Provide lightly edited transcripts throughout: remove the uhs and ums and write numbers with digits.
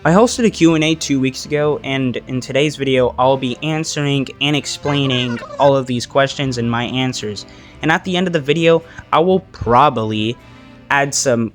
I hosted a Q&A 2 weeks ago, and in today's video, I'll be answering and explaining all of these questions and my answers. And at the end of the video, I will probably add some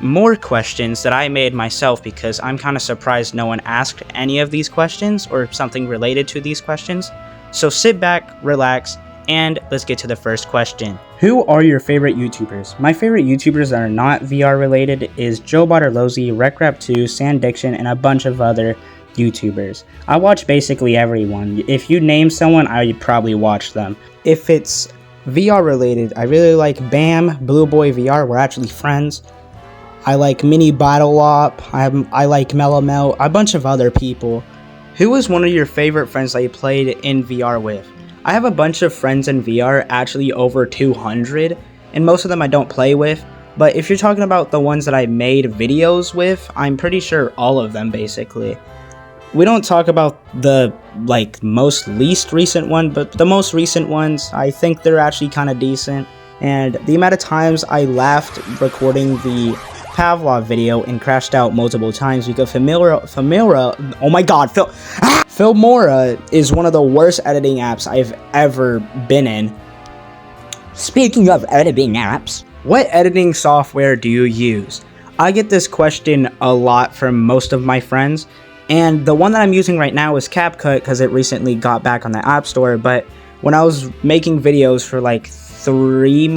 more questions that I made myself because I'm kind of surprised no one asked any of these questions or something related to these questions. So sit back, relax, and let's get to the first question. Who are your favorite YouTubers? My favorite YouTubers that are not VR related is Joe Bartolozzi, RecRap2, Sandiction, and a bunch of other YouTubers. I watch basically everyone. If you name someone, I probably watch them. If it's VR related, I really like Bam, Blue Boy VR, we're actually friends. I like Mini Battle Op, I like Mellow Mel, a bunch of other people. Who is one of your favorite friends that you played in VR with? I have a bunch of friends in VR, actually over 200, and most of them I don't play with, but if you're talking about the ones that I made videos with, I'm pretty sure all of them basically. We don't talk about the most least recent one, but the most recent ones, I think they're actually kind of decent, and the amount of times I laughed recording the Pavlov video and crashed out multiple times because Filmora is one of the worst editing apps I've ever been in. Speaking of editing apps, what editing software do you use? I get this question a lot from most of my friends, and the one that I'm using right now is CapCut because it recently got back on the App Store, but when I was making videos for like 3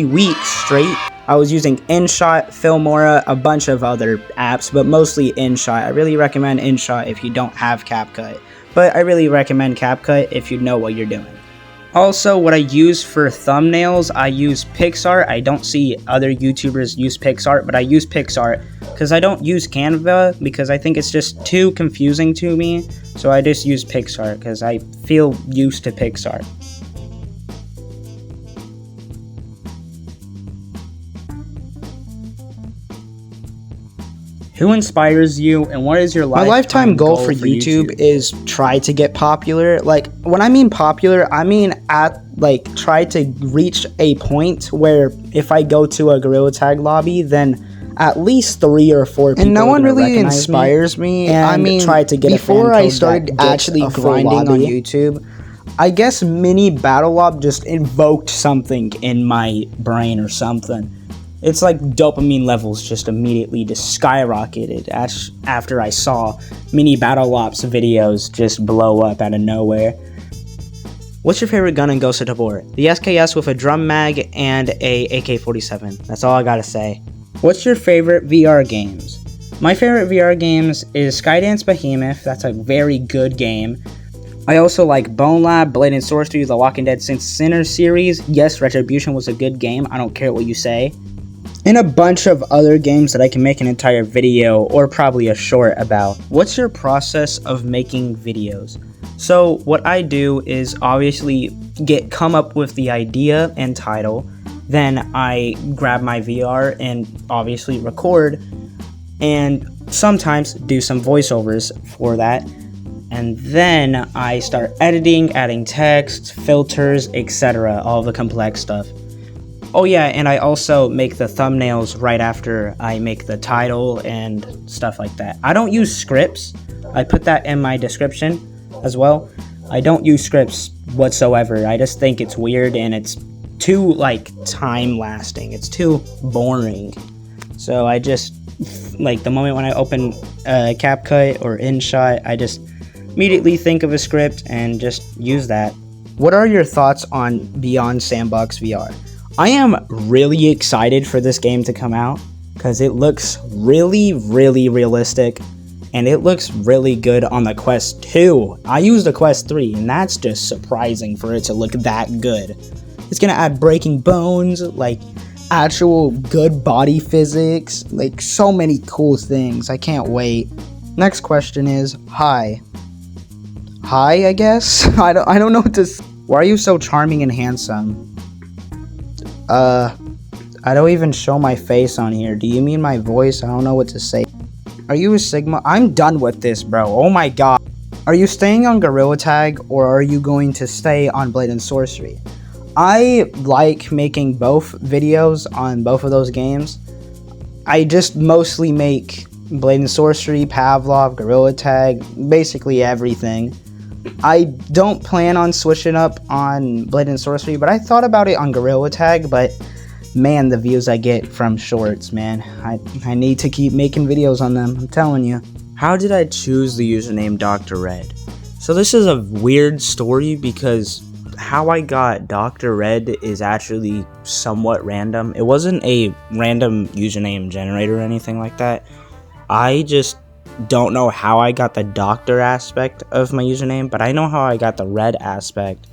weeks straight, I was using InShot, Filmora, a bunch of other apps, but mostly InShot. I really recommend InShot if you don't have CapCut, but I really recommend CapCut if you know what you're doing. Also, what I use for thumbnails, I use PixArt. I don't see other YouTubers use PixArt, but I use PixArt because I don't use Canva because I think it's just too confusing to me, so I just use PixArt because I feel used to PixArt. Who inspires you, and what is your lifetime goal for YouTube is try to get popular. Like, when I mean popular, I mean try to reach a point where if I go to a Gorilla Tag lobby, then at least 3 or 4 people. And no one really inspires me. I mean, try to get before I started actually grinding on YouTube, I guess Mini Battle Op just invoked something in my brain or something. It's like dopamine levels just immediately skyrocketed after I saw Mini Battle Ops videos just blow up out of nowhere. What's your favorite gun in Ghost of Tabor? The SKS with a drum mag and a AK-47. That's all I gotta say. What's your favorite VR games? My favorite VR games is Skydance Behemoth. That's a very good game. I also like Bone Lab, Blade and Sorcery, The Walking Dead Sinner series. Yes, Retribution was a good game. I don't care what you say. And a bunch of other games that I can make an entire video or probably a short about. What's your process of making videos? So what I do is obviously come up with the idea and title, then I grab my VR and obviously record, and sometimes do some voiceovers for that, and then I start editing, adding text, filters, etc., all the complex stuff. Oh yeah, and I also make the thumbnails right after I make the title and stuff like that. I don't use scripts. I put that in my description as well. I don't use scripts whatsoever. I just think it's weird and it's too time lasting. It's too boring. So I just the moment when I open CapCut or InShot, I just immediately think of a script and just use that. What are your thoughts on Beyond Sandbox VR? I am really excited for this game to come out because it looks really, really realistic and it looks really good on the Quest 2. I used the Quest 3 and that's just surprising for it to look that good. It's gonna add breaking bones, actual good body physics, so many cool things. I can't wait. Next question is, hi, I guess? I don't know what to say. Why are you so charming and handsome? I don't even show my face on here. Do you mean my voice? I don't know what to say. Are you a Sigma? I'm done with this, bro. Oh my god. Are you staying on Gorilla Tag or are you going to stay on Blade and Sorcery? I like making both videos on both of those games. I just mostly make Blade and Sorcery, Pavlov, Gorilla Tag, basically everything. I don't plan on switching up on Blade and Sorcery, but I thought about it on Gorilla Tag, but man, the views I get from shorts, man. I need to keep making videos on them, I'm telling you. How did I choose the username Dr. Red? So this is a weird story because how I got Dr. Red is actually somewhat random. It wasn't a random username generator or anything like that. I just don't know how I got the doctor aspect of my username, but I know how I got the red aspect.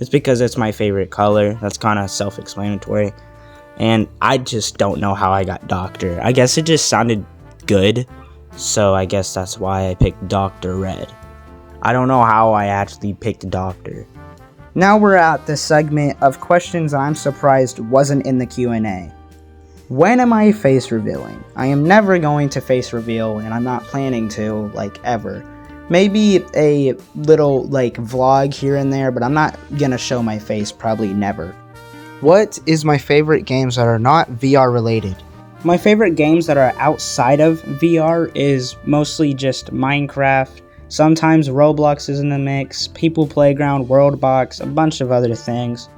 It's because it's my favorite color. That's kind of self-explanatory. And I just don't know how I got doctor. I guess it just sounded good, so I guess that's why I picked Dr. Red. I don't know how I actually picked doctor. Now we're at the segment of questions I'm surprised wasn't in the Q&A. When am I face revealing? I am never going to face reveal, and I'm not planning to, like, ever. Maybe a little, like, vlog here and there, but I'm not gonna show my face, probably never. What is my favorite games that are not VR related? My favorite games that are outside of VR is mostly just Minecraft. Sometimes Roblox is in the mix, People Playground, Worldbox, a bunch of other things.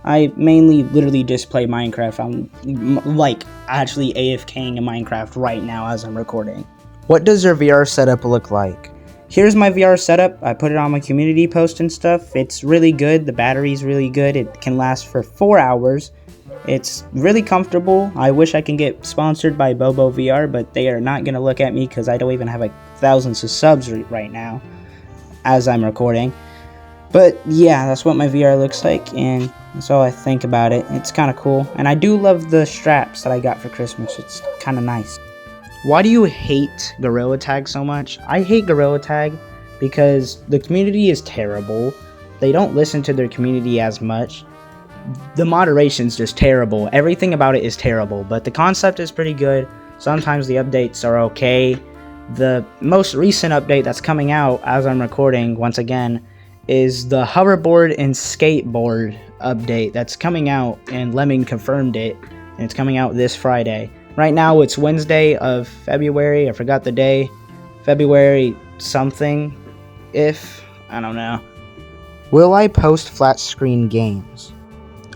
I mainly literally just play Minecraft. I'm like actually AFKing in Minecraft right now as I'm recording. What does your VR setup look like? Here's my VR setup. I put it on my community post and stuff. It's really good. The battery's really good. It can last for 4 hours. It's really comfortable. I wish I can get sponsored by Bobo VR, but they are not going to look at me because I don't even have like thousands of subs right now as I'm recording. But yeah, that's what my VR looks like, and that's all I think about it. It's kind of cool, and I do love the straps that I got for Christmas. It's kind of nice. Why do you hate Gorilla Tag so much? I hate Gorilla Tag because the community is terrible. They don't listen to their community as much. The moderation's just terrible. Everything about it is terrible, but the concept is pretty good. Sometimes the updates are okay. The most recent update that's coming out as I'm recording, once again, is the hoverboard and skateboard update that's coming out, and Lemming confirmed it, and it's coming out this Friday. Right now it's Wednesday of February, I forgot the day, February something, I don't know. Will I post flat screen games?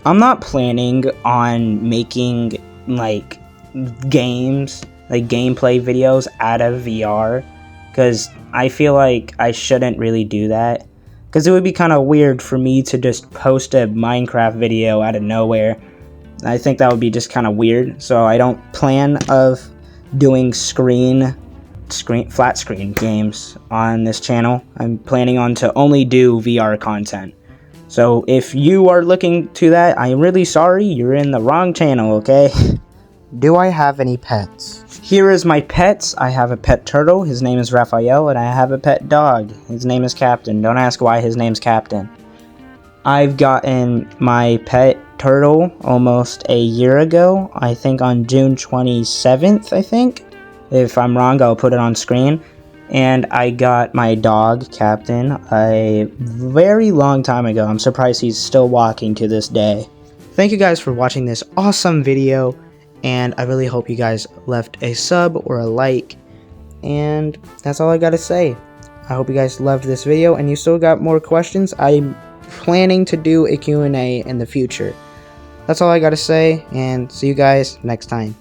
I'm not planning on making like games, like gameplay videos out of VR, because I feel like I shouldn't really do that. Because it would be kind of weird for me to just post a Minecraft video out of nowhere. I think that would be just kind of weird. So I don't plan of doing flat screen games on this channel. I'm planning on to only do VR content. So if you are looking to that, I am really sorry. You're in the wrong channel, okay? Do I have any pets? Here is my pets. I have a pet turtle. His name is Raphael, and I have a pet dog. His name is Captain. Don't ask why his name's Captain. I've gotten my pet turtle almost a year ago. I think on June 27th, I think. If I'm wrong, I'll put it on screen. And I got my dog, Captain, a very long time ago. I'm surprised he's still walking to this day. Thank you guys for watching this awesome video. And I really hope you guys left a sub or a like. And that's all I gotta say. I hope you guys loved this video and you still got more questions. I'm planning to do a Q&A in the future. That's all I gotta say, and see you guys next time.